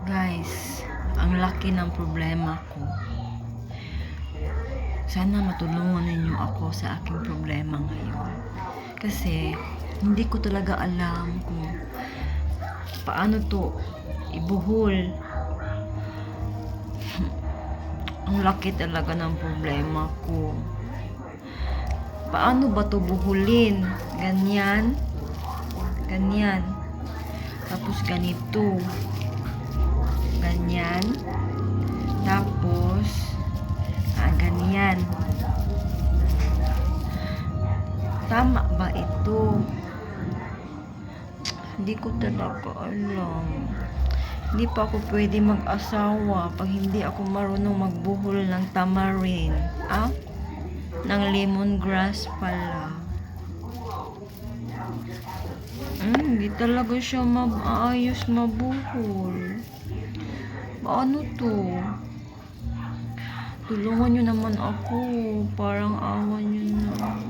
Guys, ang laki ng problema ko. Sana matulungan ninyo ako sa aking problema ngayon. Kasi, hindi ko talaga alam kung paano to ibuhol. Ang laki talaga ng problema ko. Paano ba to buhulin? Ganyan. Ganyan. Tapos ganito. Ganyan. Tapos ganyan. Tama ba ito? Hindi ko talaga alam. Hindi pa ako pwede mag-asawa pag hindi ako marunong magbuhol ng tamarin. Ng lemongrass pala. Hindi talaga siya maayos mabuhol. Paano to? Tulungan nyo naman ako. Parang awan nyo na.